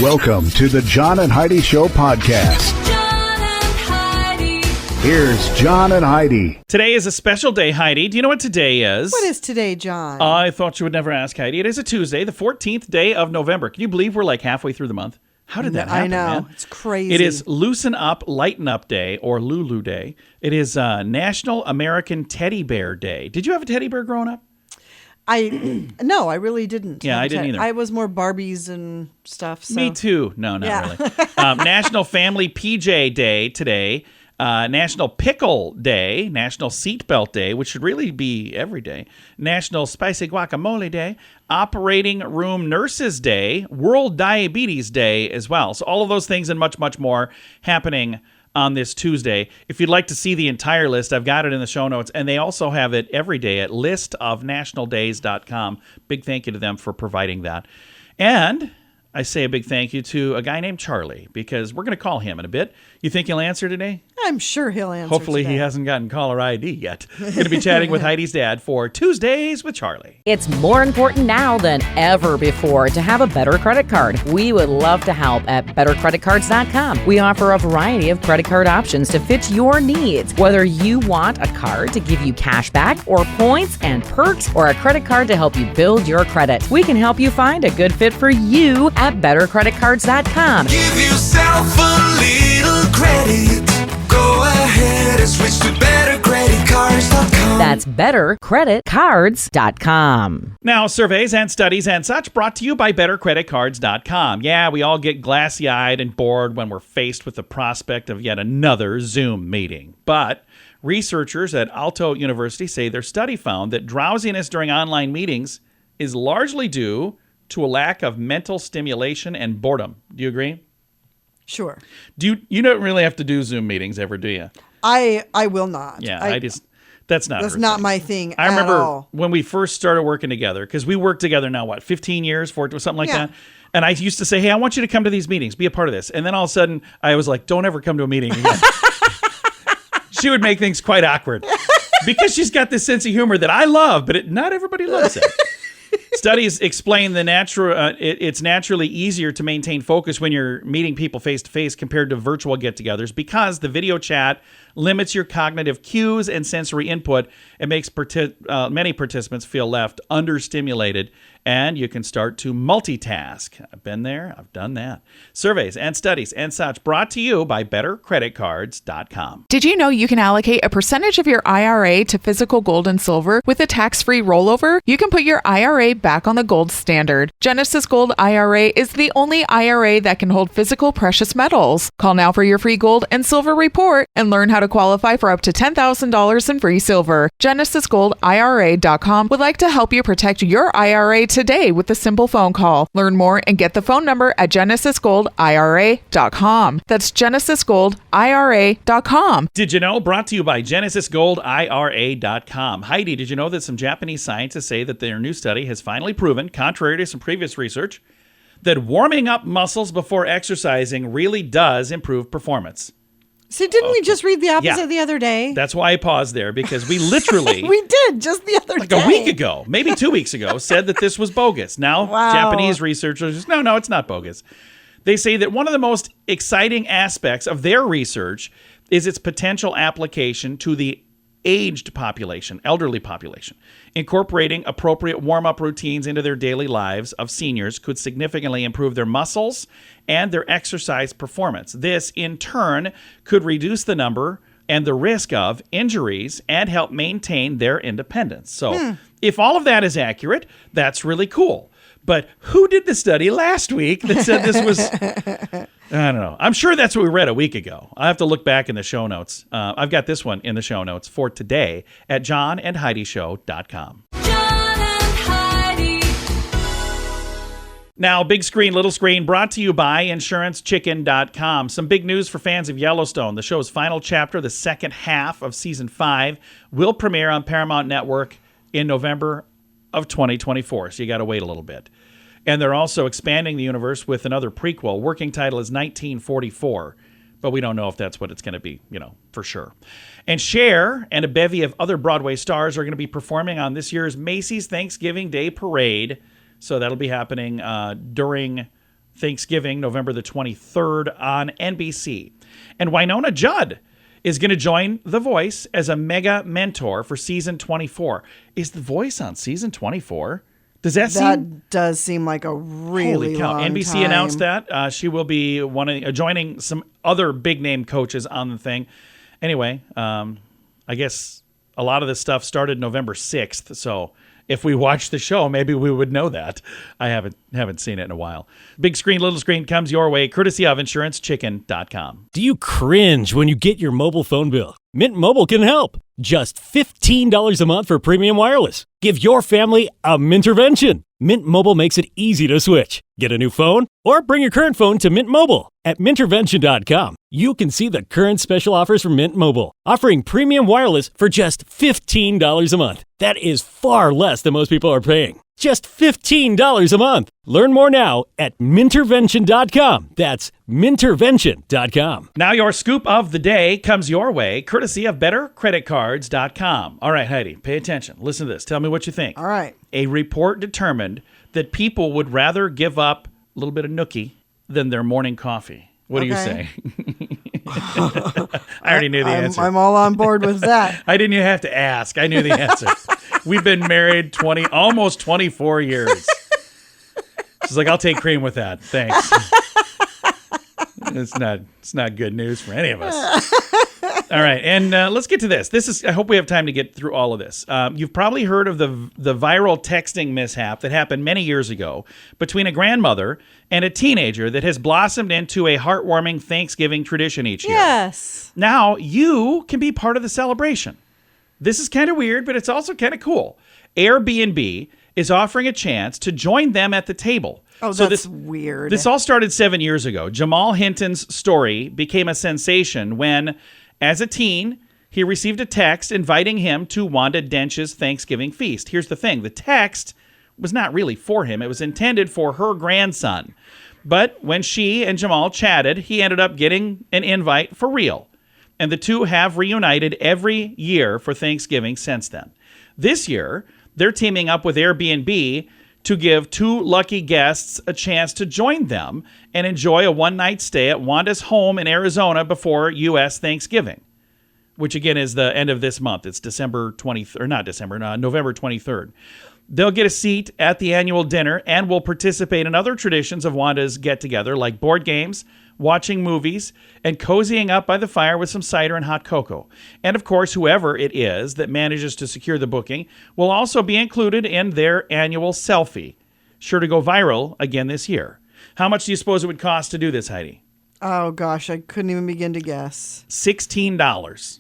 Welcome to the John and Heidi Show podcast. John and Heidi. Here's John and Heidi. Today is a special day, Heidi. Do you know what today is? What is today, John? I thought you would never ask, Heidi. It is a Tuesday, the 14th day of November. Can you believe we're like halfway through the month? How did that happen, I know. man? It's crazy. It is Loosen Up, Lighten Up Day, or Lulu Day. It is National American Teddy Bear Day. Did you have a teddy bear growing up? No, I really didn't. Yeah, I didn't either. I was more Barbies and stuff. So. Me too. No, not really. National Family PJ Day today. National Pickle Day, National Seatbelt Day, which should really be every day, National Spicy Guacamole Day, Operating Room Nurses Day, World Diabetes Day as well. So all of those things and much, much more happening on this Tuesday. If you'd like to see the entire list, I've got it in the show notes, and they also have it every day at listofnationaldays.com. Big thank you to them for providing that. And I say a big thank you to a guy named Charlie, because we're going to call him in a bit. You think he'll answer today? I'm sure he'll answer. Hopefully today. he hasn't gotten caller ID yet. Going to be chatting with Heidi's dad for Tuesdays with Charlie. It's more important now than ever before to have a better credit card. We would love to help at bettercreditcards.com. We offer a variety of credit card options to fit your needs. Whether you want a card to give you cash back or points and perks, or a credit card to help you build your credit, we can help you find a good fit for you at bettercreditcards.com. Give yourself a little credit. Go ahead and switch to bettercreditcards.com. That's bettercreditcards.com. Now, surveys and studies and such brought to you by bettercreditcards.com. Yeah, we all get glassy-eyed and bored when we're faced with the prospect of yet another Zoom meeting. But researchers at Aalto University say their study found that drowsiness during online meetings is largely due to a lack of mental stimulation and boredom. Do you agree? Sure. You don't really have to do Zoom meetings ever, do you? I will not. Yeah, that's not my thing. I remember at all. when we first started working together, because we worked together now, 15 years, something like that. And I used to say, hey, I want you to come to these meetings, be a part of this. And then all of a sudden, I was like, don't ever come to a meeting again. She would make things quite awkward because she's got this sense of humor that I love, but not everybody loves it. Studies explain it's naturally easier to maintain focus when you're meeting people face-to-face compared to virtual get-togethers, because the video chat limits your cognitive cues and sensory input. It makes many participants feel left understimulated, and you can start to multitask. I've been there. I've done that. Surveys and studies and such brought to you by bettercreditcards.com. Did you know you can allocate a percentage of your IRA to physical gold and silver with a tax-free rollover? You can put your IRA back on the gold standard. Genesis Gold IRA is the only IRA that can hold physical precious metals. Call now for your free gold and silver report and learn how to qualify for up to $10,000 in free silver. GenesisGoldIRA.com would like to help you protect your IRA today with a simple phone call. Learn more and get the phone number at GenesisGoldIRA.com. That's GenesisGoldIRA.com. Did you know? Brought to you by GenesisGoldIRA.com. Heidi, did you know that some Japanese scientists say that their new study has finally proven, contrary to some previous research, that warming up muscles before exercising really does improve performance? So didn't we just read the opposite the other day? That's why I paused there, because we literally... we did, just the other day. Like a week ago, maybe 2 weeks ago, said that this was bogus. Now, Japanese researchers, no, it's not bogus. They say that one of the most exciting aspects of their research is its potential application to the aged population, elderly population. Incorporating appropriate warm-up routines into their daily lives of seniors could significantly improve their muscles and their exercise performance. This, in turn, could reduce the number and the risk of injuries and help maintain their independence. So if all of that is accurate, that's really cool. But who did the study last week that said this was... I don't know. I'm sure that's what we read a week ago. I have to look back in the show notes. I've got this one in the show notes for today at johnandheidishow.com. John and Heidi. Now, big screen, little screen, brought to you by InsuranceChicken.com. Some big news for fans of Yellowstone. The show's final chapter, the second half of Season 5, will premiere on Paramount Network in November of 2024. So you got to wait a little bit. And they're also expanding the universe with another prequel. Working title is 1944, but we don't know if that's what it's going to be, for sure. And Cher and a bevy of other Broadway stars are going to be performing on this year's Macy's Thanksgiving Day Parade. So that'll be happening during Thanksgiving, November the 23rd on NBC. And Winona Judd is going to join The Voice as a mega mentor for season 24. Is The Voice on season 24? Does that seem... That does seem like a really Holy cow. long NBC time. announced that. She will be joining some other big-name coaches on the thing. Anyway, I guess a lot of this stuff started November 6th, so if we watched the show, maybe we would know that. I haven't seen it in a while. Big screen, little screen comes your way, courtesy of InsuranceChicken.com. Do you cringe when you get your mobile phone bill? Mint Mobile can help. Just $15 a month for premium wireless. Give your family a Mintervention. Mint Mobile makes it easy to switch. Get a new phone or bring your current phone to Mint Mobile. At Mintervention.com, you can see the current special offers from Mint Mobile, offering premium wireless for just $15 a month. That is far less than most people are paying. Just $15 a month. Learn more now at Mintervention.com. That's Mintervention.com. Now your scoop of the day comes your way, courtesy of BetterCreditCards.com. All right, Heidi, pay attention. Listen to this. Tell me what you think. All right. A report determined that people would rather give up a little bit of nookie than their morning coffee. What do you say? I already knew the answer. I'm all on board with that. I didn't even have to ask. I knew the answer. We've been married almost 24 years. She's like, I'll take cream with that. Thanks. It's not good news for any of us. All right, and let's get to this. I hope we have time to get through all of this. You've probably heard of the viral texting mishap that happened many years ago between a grandmother and a teenager that has blossomed into a heartwarming Thanksgiving tradition each year. Yes. Now you can be part of the celebration. This is kind of weird, but it's also kind of cool. Airbnb is offering a chance to join them at the table. Oh, that's weird. This all started 7 years ago. Jamal Hinton's story became a sensation when, as a teen, he received a text inviting him to Wanda Dench's Thanksgiving feast. Here's the thing. The text was not really for him. It was intended for her grandson. But when she and Jamal chatted, he ended up getting an invite for real. And the two have reunited every year for Thanksgiving since then. This year, they're teaming up with Airbnb to give two lucky guests a chance to join them and enjoy a one-night stay at Wanda's home in Arizona before U.S. Thanksgiving, which again is the end of this month. It's November 23rd. They'll get a seat at the annual dinner and will participate in other traditions of Wanda's get-together, like board games, watching movies, and cozying up by the fire with some cider and hot cocoa. And of course, whoever it is that manages to secure the booking will also be included in their annual selfie, sure to go viral again this year. How much do you suppose it would cost to do this, Heidi? Oh, gosh, I couldn't even begin to guess. $16.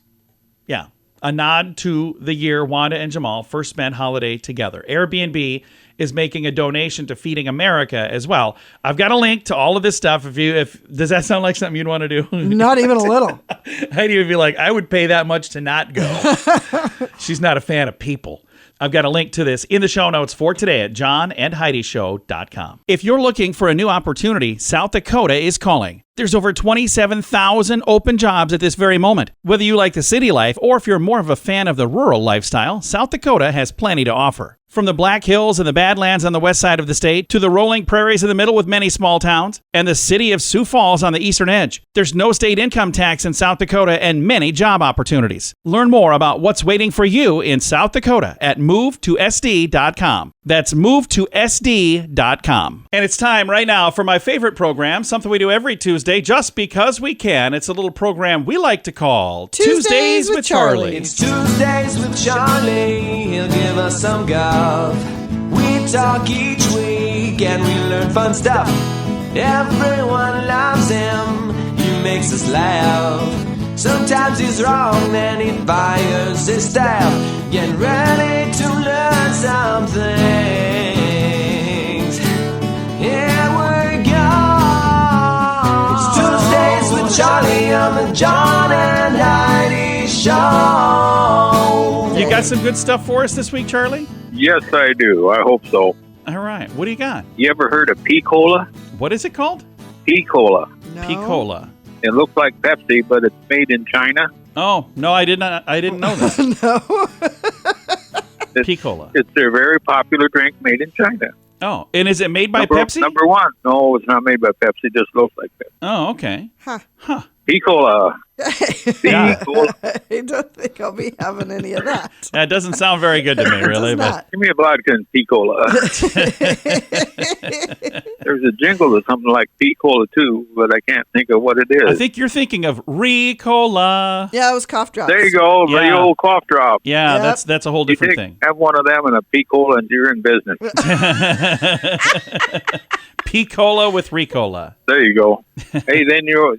Yeah. A nod to the year Wanda and Jamal first spent holiday together. Airbnb is making a donation to Feeding America as well. I've got a link to all of this stuff. Does that sound like something you'd want to do? Not even a little. Heidi would be like, I would pay that much to not go. She's not a fan of people. I've got a link to this in the show notes for today at johnandheidishow.com. If you're looking for a new opportunity, South Dakota is calling. There's over 27,000 open jobs at this very moment. Whether you like the city life or if you're more of a fan of the rural lifestyle, South Dakota has plenty to offer. From the Black Hills and the Badlands on the west side of the state to the rolling prairies in the middle with many small towns and the city of Sioux Falls on the eastern edge, there's no state income tax in South Dakota and many job opportunities. Learn more about what's waiting for you in South Dakota at movetosd.com. That's movetosd.com. And it's time right now for my favorite program, something we do every Tuesday just because we can. It's a little program we like to call Tuesdays with Charlie. It's Tuesdays with Charlie. He'll give us some guff. We talk each week and we learn fun stuff. Everyone loves him. He makes us laugh. Sometimes he's wrong, then he fires his staff. Get ready to learn some things. Here we go. It's Tuesdays with Charlie on the John and Heidi Show. You got some good stuff for us this week, Charlie? Yes, I do. I hope so. All right. What do you got? You ever heard of P-Cola? What is it called? P-Cola. No. P-Cola. It looks like Pepsi, but it's made in China. Oh, no, I didn't know that. No. P-Cola. It's a very popular drink made in China. Oh, and is it made by number, Pepsi? Number one. No, it's not made by Pepsi. It just looks like Pepsi. Oh, okay. P-Cola. Yeah. P-Cola. I don't think I'll be having any of that. That doesn't sound very good to me, really. It does not. Give me a vodka and P-Cola. There's a jingle or something like P-Cola, too, but I can't think of what it is. I think you're thinking of Ricola. Yeah, it was cough drops. There you go, the Yeah. old cough drop. Yeah, Yep. that's a whole You different take, thing. have one of them and a P-Cola and you're in business. P-Cola with Ricola. There you go. Hey, then your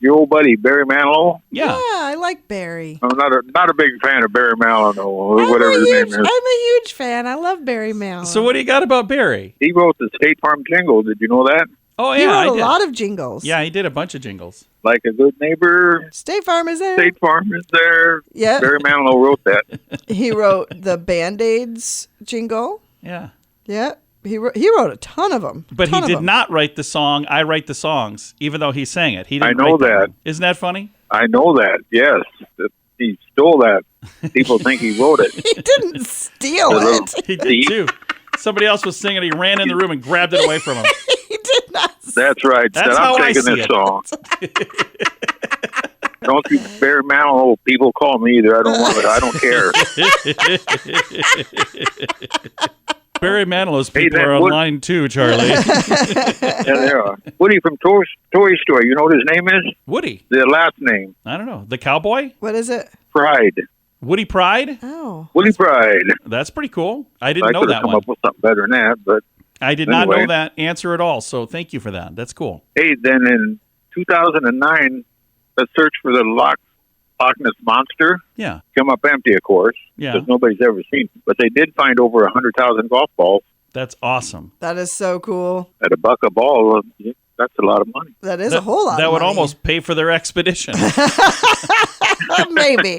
old buddy Barry Manilow. Yeah. Yeah, I like Barry. I'm not a big fan of Barry Manilow or whatever his name is. I'm a huge fan. I love Barry Manilow. So what do you got about Barry? He wrote the State Farm jingle. Did you know that? Oh, He yeah, I wrote a did. lot of jingles. Yeah, he did a bunch of jingles. Like a good neighbor, State Farm is there. State Farm is there. Yeah. Barry Manilow wrote that. He wrote the Band-Aids jingle. Yeah. Yeah. He wrote a ton of them. But he did not write the song, I Write the Songs, even though he sang it. He didn't I know write that. one. Isn't that funny? I know that. Yes, he stole that. People think he wrote it. He didn't steal it. He did too. Somebody else was singing. He ran in the room and grabbed it away from him. He did not. That's right. That's Said, how I'm I taking see this it. song. Don't you Barry Manilow people call me either. I don't want it. I don't care. Barry Manilow's Hey, people that are would- online too, Charlie. Yeah, there are. Woody from Toy Story. You know what his name is? Woody. The last name. I don't know. The cowboy? What is it? Pride. Woody Pride? Oh. Woody Pride. That's pretty cool. I didn't I know could have that come one. up with something better than that, but I did not know anyway. that answer at all, so thank you for that. That's cool. hey, then in 2009, the search for the Loch Ness Monster Yeah. came up empty, of course, Yeah. because nobody's ever seen it. But they did find over 100,000 golf balls That's awesome. That is so cool. at $1 a ball. That's a lot of money. That is a whole lot That of would money. almost pay for their expedition. Maybe.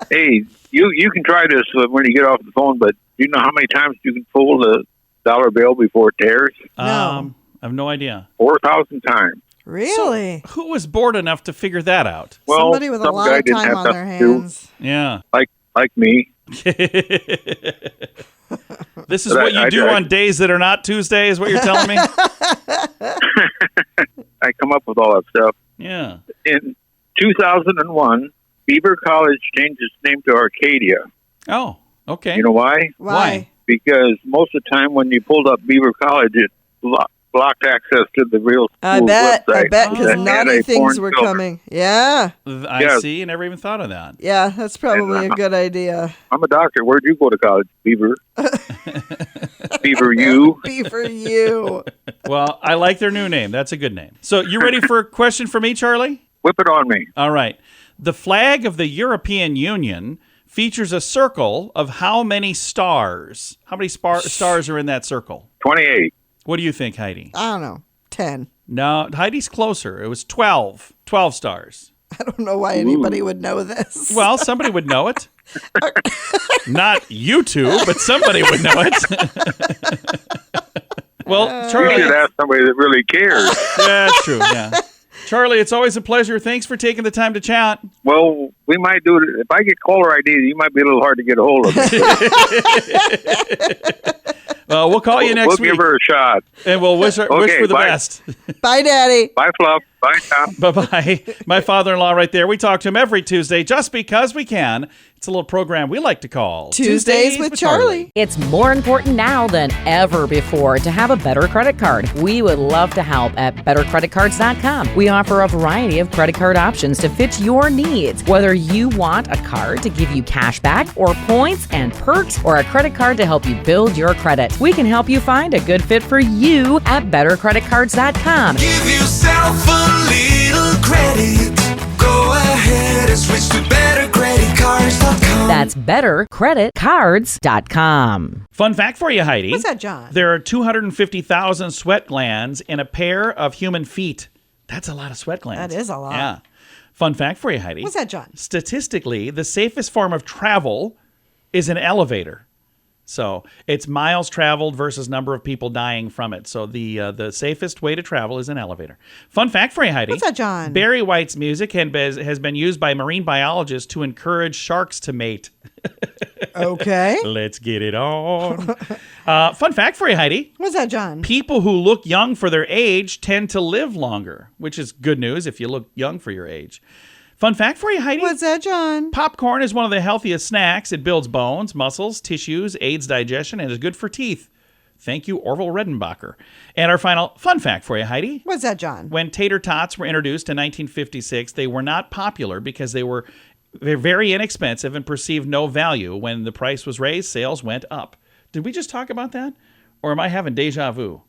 Hey, you can try this when you get off the phone, but do you know how many times you can fold a dollar bill before it tears? No. I have no idea. 4,000 times. Really? Who was bored enough to figure that out? Well, Somebody with a some lot guy of didn't time have on their nothing to do, hands. Yeah. like me. This is But what you I- do I- on days that are not Tuesday, is what you're telling me? I come up with all that stuff. Yeah. In 2001, Beaver College changed its name to Arcadia. Oh, okay. You know why? Why? Because most of the time when you pulled up Beaver College, it blocked access to the real I school bet. website. I bet because That naughty had a things foreign were filter. coming. Yeah. I Yes. see. Never even thought of that. Yeah, that's probably a good idea. I'm a doctor. Where'd you go to college, Beaver? Beaver U. Be for you. Well, I like their new name. That's a good name. So you ready for a question for me, Charlie? Whip it on me. All right. The flag of the European Union features a circle of how many stars? How many stars are in that circle? 28. What do you think, Heidi? I don't know. 10. No, Heidi's closer. It was 12. 12 stars. I don't know why anybody would know this. Well, somebody would know it. Not you two, but somebody would know it. Well, You Charlie. should ask somebody that really cares. Yeah, that's true. Yeah. Charlie, it's always a pleasure. Thanks for taking the time to chat. Well, we might do it. If I get caller ID, you might be a little hard to get a hold of. We'll call you next We'll week. give her a shot. And we'll wish for the bye. best. Bye, Daddy. Bye, Fluff. Bye, Tom. Bye-bye. My father-in-law right there. We talk to him every Tuesday just because we can. It's a little program we like to call Tuesdays with Charlie. It's more important now than ever before to have a better credit card. We would love to help at bettercreditcards.com. We offer a variety of credit card options to fit your needs. Whether you want a card to give you cash back or points and perks, or a credit card to help you build your credit, we can help you find a good fit for you at bettercreditcards.com. Give yourself a little credit. Go ahead and switch to bettercreditcards.com. That's bettercreditcards.com. Fun fact for you, Heidi. What's that, John? There are 250,000 sweat glands in a pair of human feet. That's a lot of sweat glands. That is a lot. Yeah. Fun fact for you, Heidi. What's that, John? Statistically, the safest form of travel is an elevator. So it's miles traveled versus number of people dying from it. So the safest way to travel is an elevator. Fun fact for you, Heidi. What's that, John? Barry White's music has been used by marine biologists to encourage sharks to mate. Okay. Let's get it on. Fun fact for you, Heidi. What's that, John? People who look young for their age tend to live longer, which is good news if you look young for your age. Fun fact for you, Heidi. What's that, John? Popcorn is one of the healthiest snacks. It builds bones, muscles, tissues, aids digestion, and is good for teeth. Thank you, Orville Redenbacher. And our final fun fact for you, Heidi. What's that, John? When tater tots were introduced in 1956, they were not popular because they're very inexpensive and perceived no value. When the price was raised, sales went up. Did we just talk about that? Or am I having deja vu?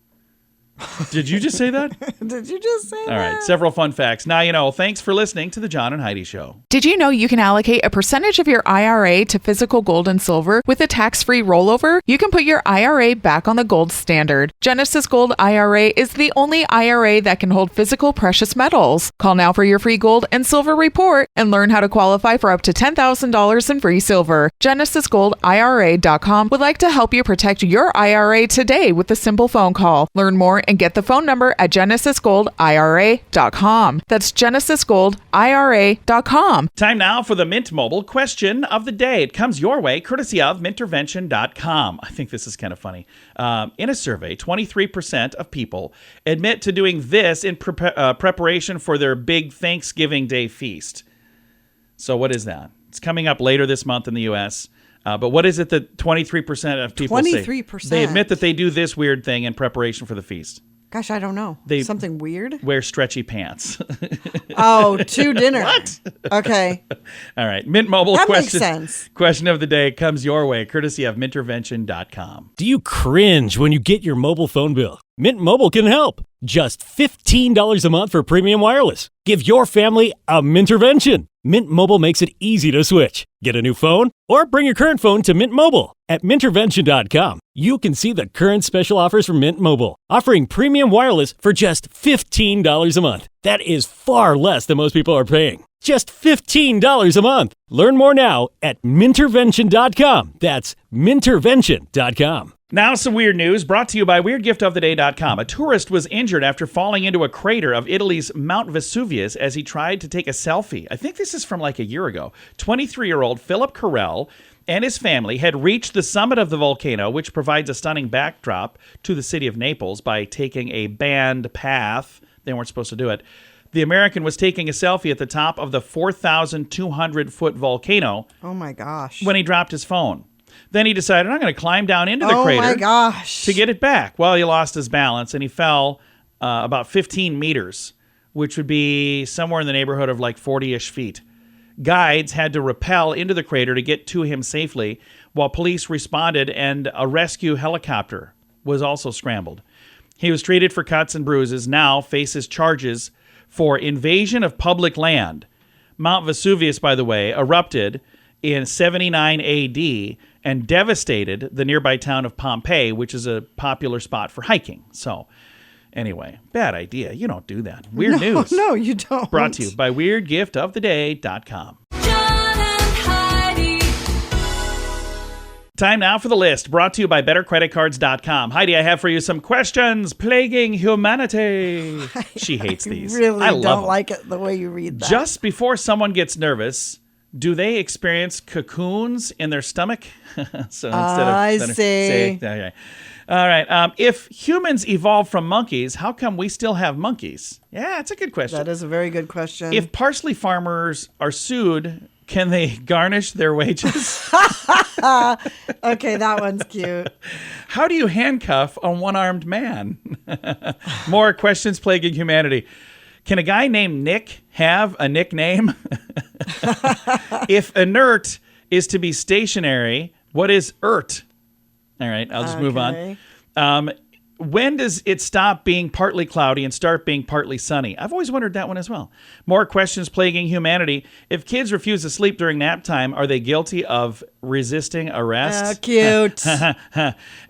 Did you just say that? Did you just say that? All right, several fun facts. Now you know. Thanks for listening to the John and Heidi Show. Did you know you can allocate a percentage of your IRA to physical gold and silver with a tax-free rollover? You can put your IRA back on the gold standard. Genesis Gold IRA is the only IRA that can hold physical precious metals. Call now for your free gold and silver report and learn how to qualify for up to $10,000 in free silver. GenesisGoldIRA.com would like to help you protect your IRA today with a simple phone call. Learn more and get the phone number at GenesisGoldIRA.com. That's GenesisGoldIRA.com. Time now for the Mint Mobile question of the day. It comes your way courtesy of Mintervention.com. I think this is kind of funny. In a survey, 23% of people admit to doing this in preparation for their big Thanksgiving Day feast. So what is that? It's coming up later this month in the U.S., but what is it that 23% of people say? 23%. They admit that they do this weird thing in preparation for the feast. Gosh, I don't know. Something weird? Wear stretchy pants. Oh, to dinner. What? Okay. All right. Mint Mobile That question. makes sense. Question of the day comes your way, courtesy of Mintervention.com. Do you cringe when you get your mobile phone bill? Mint Mobile can help. Just $15 a month for premium wireless. Give your family a Mintervention. Mint Mobile makes it easy to switch. Get a new phone or bring your current phone to Mint Mobile. At Mintervention.com, you can see the current special offers from Mint Mobile, offering premium wireless for just $15 a month. That is far less than most people are paying. Just $15 a month. Learn more now at Mintervention.com. That's Mintervention.com. Now some weird news brought to you by WeirdGiftOfTheDay.com. A tourist was injured after falling into a crater of Italy's Mount Vesuvius as he tried to take a selfie. I think this is from like a year ago. 23-year-old Philip Carell and his family had reached the summit of the volcano, which provides a stunning backdrop to the city of Naples, by taking a banned path. They weren't supposed to do it. The American was taking a selfie at the top of the 4,200-foot volcano. Oh, my gosh. When he dropped his phone. Then he decided, I'm going to climb down into the crater. Oh, my gosh. To get it back. Well, he lost his balance and he fell about 15 meters, which would be somewhere in the neighborhood of like 40-ish feet. Guides had to rappel into the crater to get to him safely, while police responded and a rescue helicopter was also scrambled. He was treated for cuts and bruises, now faces charges for invasion of public land. Mount Vesuvius, by the way, erupted in 79 AD and devastated the nearby town of Pompeii, which is a popular spot for hiking. So, anyway, bad idea. You don't do that. Weird news. No, you don't. Brought to you by WeirdGiftOfTheDay.com. John and Heidi. Time now for the list, brought to you by BetterCreditCards.com. Heidi, I have for you some questions plaguing humanity. She hates these. I really I love don't them. like it the way you read that. Just before someone gets nervous, do they experience cocoons in their stomach? So instead I see. Okay. All right. If humans evolved from monkeys, how come we still have monkeys? Yeah, it's a good question. That is a very good question. If parsley farmers are sued, can they garnish their wages? Okay, that one's cute. How do you handcuff a one-armed man? More questions plaguing humanity. Can a guy named Nick have a nickname? If inert is to be stationary, what is ert? All right, I'll just move on. When does it stop being partly cloudy and start being partly sunny? I've always wondered that one as well. More questions plaguing humanity. If kids refuse to sleep during nap time, are they guilty of resisting arrest. Cute.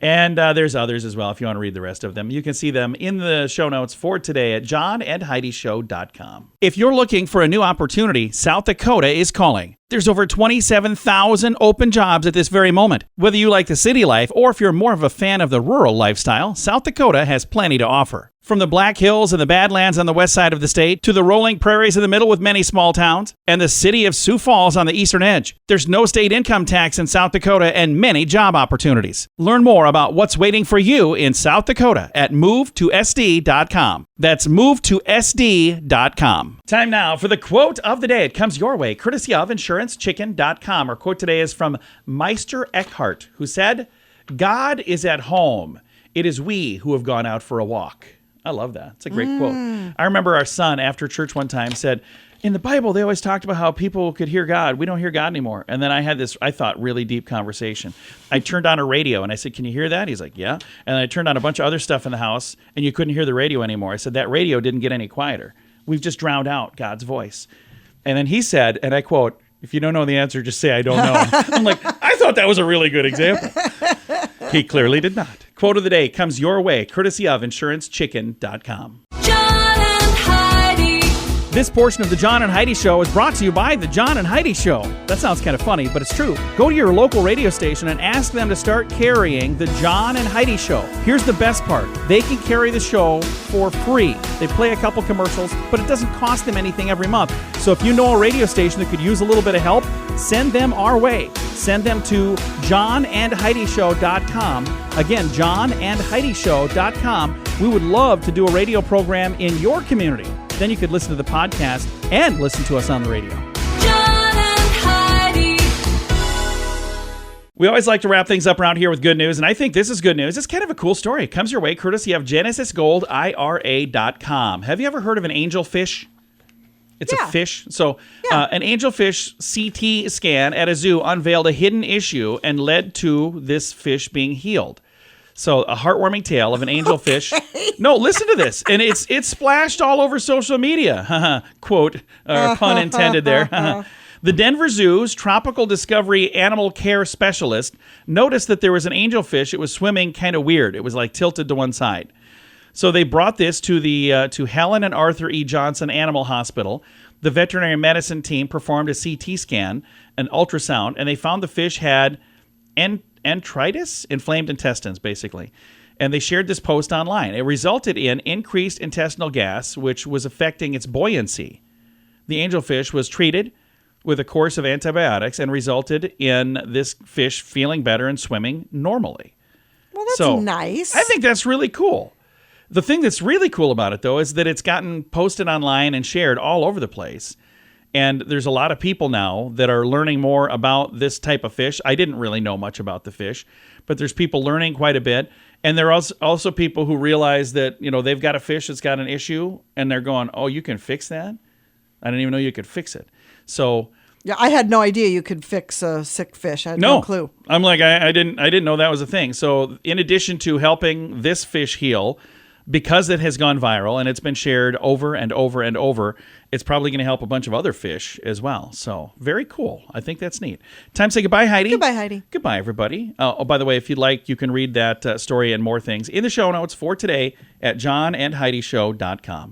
And there's others as well if you want to read the rest of them. You can see them in the show notes for today at johnandheidishow.com. If you're looking for a new opportunity, South Dakota is calling. There's over 27,000 open jobs at this very moment. Whether you like the city life or if you're more of a fan of the rural lifestyle, South Dakota has plenty to offer. From the Black Hills and the Badlands on the west side of the state to the rolling prairies in the middle with many small towns and the city of Sioux Falls on the eastern edge, there's no state income tax in South Dakota and many job opportunities. Learn more about what's waiting for you in South Dakota at movetosd.com. That's movetosd.com. Time now for the quote of the day. It comes your way courtesy of insurancechicken.com. Our quote today is from Meister Eckhart, who said, "God is at home. It is we who have gone out for a walk." I love that. It's a great quote. I remember our son after church one time said, in the Bible, they always talked about how people could hear God. We don't hear God anymore. And then I had this, I thought, really deep conversation. I turned on a radio and I said, "Can you hear that?" He's like, "Yeah." And I turned on a bunch of other stuff in the house and you couldn't hear the radio anymore. I said, "That radio didn't get any quieter. We've just drowned out God's voice." And then he said, and I quote, "If you don't know the answer, just say I don't know." I'm like, I thought that was a really good example. He clearly did not. Quote of the day comes your way, courtesy of insurancechicken.com. John and Heidi. This portion of the John and Heidi Show is brought to you by the John and Heidi Show. That sounds kind of funny, but it's true. Go to your local radio station and ask them to start carrying the John and Heidi Show. Here's the best part. They can carry the show for free. They play a couple commercials, but it doesn't cost them anything every month. So if you know a radio station that could use a little bit of help, send them our way. Send them to johnandheidishow.com. Again, johnandheidishow.com. We would love to do a radio program in your community. Then you could listen to the podcast and listen to us on the radio. John and Heidi. We always like to wrap things up around here with good news, and I think this is good news. It's kind of a cool story. It comes your way courtesy of GenesisGoldIRA.com. Have you ever heard of an angelfish? It's a fish. So an angelfish CT scan at a zoo unveiled a hidden issue and led to this fish being healed. So a heartwarming tale of an angelfish. No, listen to this. And it's splashed all over social media. Quote, or pun intended there. The Denver Zoo's tropical discovery animal care specialist noticed that there was an angelfish. It was swimming kind of weird. It was like tilted to one side. So they brought this to the to Helen and Arthur E. Johnson Animal Hospital. The veterinary medicine team performed a CT scan, an ultrasound, and they found the fish had enteritis, inflamed intestines, basically. And they shared this post online. It resulted in increased intestinal gas, which was affecting its buoyancy. The angelfish was treated with a course of antibiotics and resulted in this fish feeling better and swimming normally. Well, that's nice. I think that's really cool. The thing that's really cool about it, though, is that it's gotten posted online and shared all over the place. And there's a lot of people now that are learning more about this type of fish. I didn't really know much about the fish, but there's people learning quite a bit. And there are also people who realize that, you know, they've got a fish that's got an issue, and they're going, "Oh, you can fix that? I didn't even know you could fix it." So yeah, I had no idea you could fix a sick fish. I had no clue. I'm like, I didn't know that was a thing. So in addition to helping this fish heal, because it has gone viral and it's been shared over and over and over, it's probably going to help a bunch of other fish as well. So very cool. I think that's neat. Time to say goodbye, Heidi. Goodbye, Heidi. Goodbye, everybody. Oh, by the way, if you'd like, you can read that story and more things in the show notes for today at johnandheidishow.com.